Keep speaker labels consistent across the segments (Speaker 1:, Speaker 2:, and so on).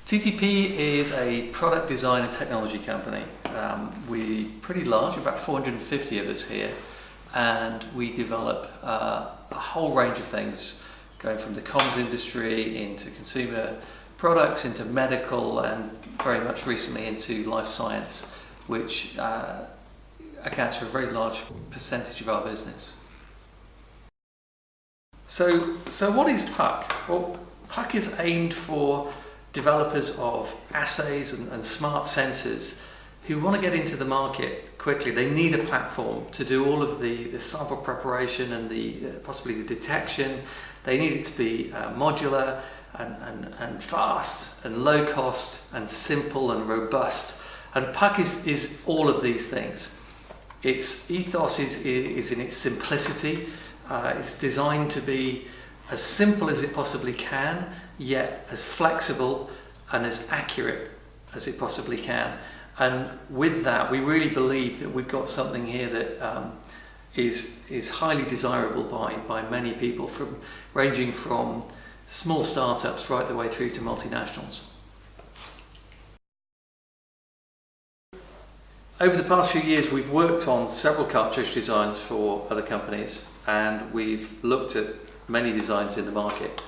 Speaker 1: TTP is a product design and technology company. We're pretty large, about 450 of us here, and we develop a whole range of things, going from the comms industry into consumer products, into medical, and very much recently into life science, which accounts for a very large percentage of our business. So what is Puck? Well, Puck is aimed for developers of assays and smart sensors who want to get into the market quickly. They need a platform to do all of the sample preparation and possibly the detection. They need it to be modular and fast and low cost and simple and robust. And Puck is all of these things. Its ethos is in its simplicity. It's designed to be as simple as it possibly can, yet as flexible and as accurate as it possibly can. And with that, we really believe that we've got something here that is highly desirable by many people, ranging from small startups right the way through to multinationals. Over the past few years, we've worked on several cartridge designs for other companies, and we've looked at many designs in the market.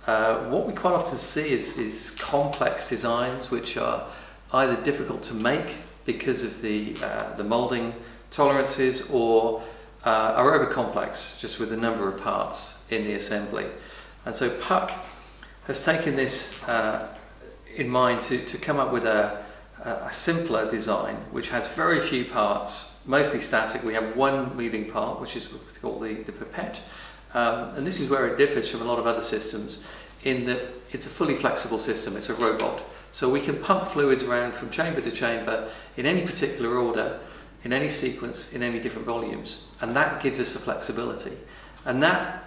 Speaker 1: What we quite often see is complex designs which are either difficult to make because of the moulding tolerances, or are over complex just with the number of parts in the assembly. And so Puck has taken this in mind to come up with a simpler design which has very few parts, mostly static. We have one moving part, which is what's called the pipette. And this is where it differs from a lot of other systems, in that it's a fully flexible system. It's a robot. So we can pump fluids around from chamber to chamber in any particular order, in any sequence, in any different volumes. And that gives us the flexibility. And that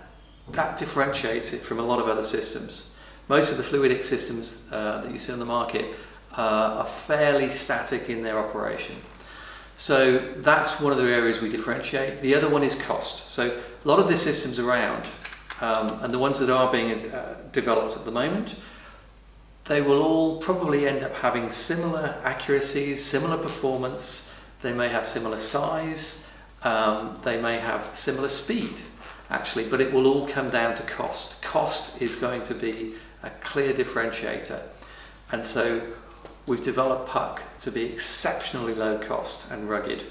Speaker 1: differentiates it from a lot of other systems. Most of the fluidic systems that you see on the market are fairly static in their operation. So that's one of the areas we differentiate. The other one is cost. So a lot of the systems around, and the ones that are being developed at the moment, they will all probably end up having similar accuracies, similar performance. They may have similar size, they may have similar speed, actually, but it will all come down to cost. Cost is going to be a clear differentiator. And so we've developed Puck to be exceptionally low cost and rugged.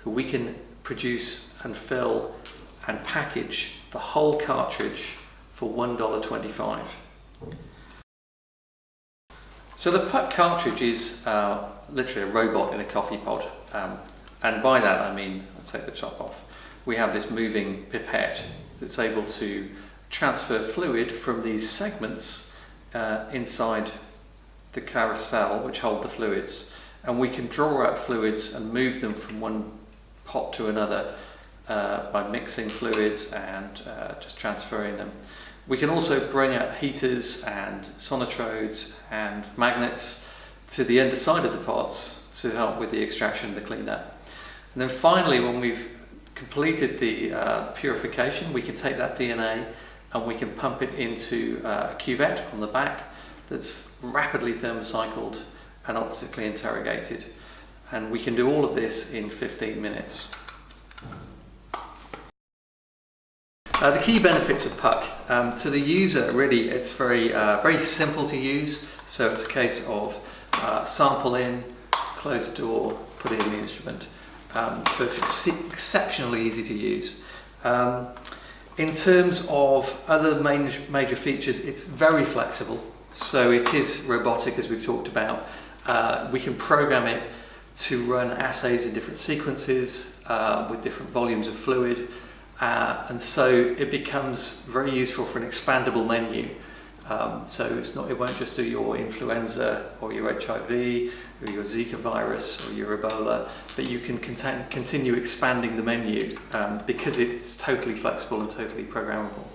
Speaker 1: So we can produce and fill and package the whole cartridge for $1.25. So the Puck cartridge is literally a robot in a coffee pod. And by that I mean, I'll take the top off. We have this moving pipette that's able to transfer fluid from these segments inside the carousel which hold the fluids, and we can draw out fluids and move them from one pot to another by mixing fluids and just transferring them. We can also bring out heaters and sonotrodes and magnets to the underside of the pots to help with the extraction of the cleanup. And then finally, when we've completed the purification, we can take that DNA and we can pump it into a cuvette on the back that's rapidly thermocycled and optically interrogated. And we can do all of this in 15 minutes. The key benefits of Puck. To the user, really, it's very simple to use. So it's a case of sample in, close the door, put it in the instrument. So it's exceptionally easy to use. In terms of other major features, it's very flexible. So it is robotic, as we've talked about. We can program it to run assays in different sequences with different volumes of fluid. And so it becomes very useful for an expandable menu. So it won't just do your influenza or your HIV or your Zika virus or your Ebola, but you can continue expanding the menu because it's totally flexible and totally programmable.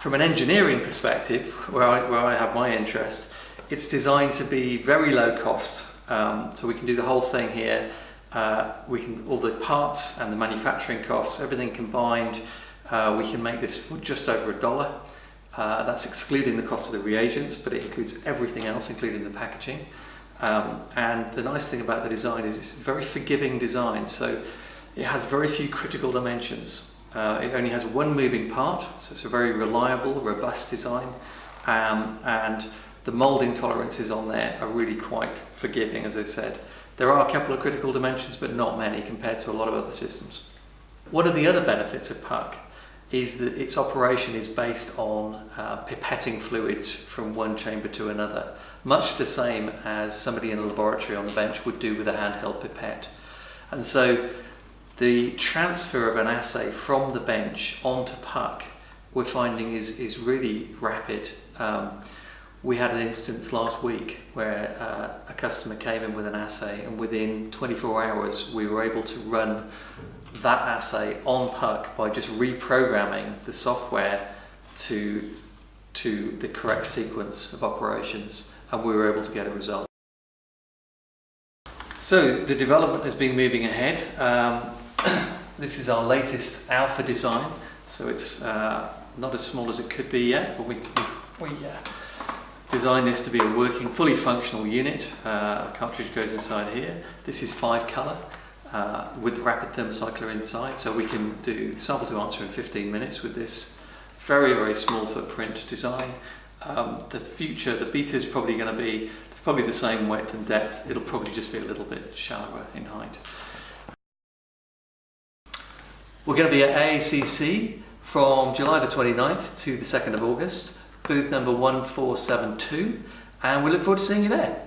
Speaker 1: From an engineering perspective, where I have my interest, it's designed to be very low cost. So we can do the whole thing here. All the parts and the manufacturing costs, everything combined, we can make this for just over $1. That's excluding the cost of the reagents, but it includes everything else, including the packaging. And the nice thing about the design is it's a very forgiving design, so it has very few critical dimensions. It only has one moving part, so it's a very reliable, robust design, and the moulding tolerances on there are really quite forgiving, as I've said. There are a couple of critical dimensions, but not many compared to a lot of other systems. One of the other benefits of Puck is that its operation is based on pipetting fluids from one chamber to another, much the same as somebody in a laboratory on the bench would do with a handheld pipette. And so the transfer of an assay from the bench onto Puck, we're finding is really rapid. We had an instance last week where a customer came in with an assay, and within 24 hours we were able to run that assay on Puck by just reprogramming the software to the correct sequence of operations, and we were able to get a result. So the development has been moving ahead. This is our latest alpha design, so it's not as small as it could be yet, but we designed this to be a working, fully functional unit. The cartridge goes inside here. This is 5-color with the rapid thermocycler inside, so we can do sample to answer in 15 minutes with this very, very small footprint design. The beta is probably going to be the same width and depth. It'll probably just be a little bit shallower in height. We're going to be at AACC from July the 29th to the 2nd of August, booth number 1472, and we look forward to seeing you there.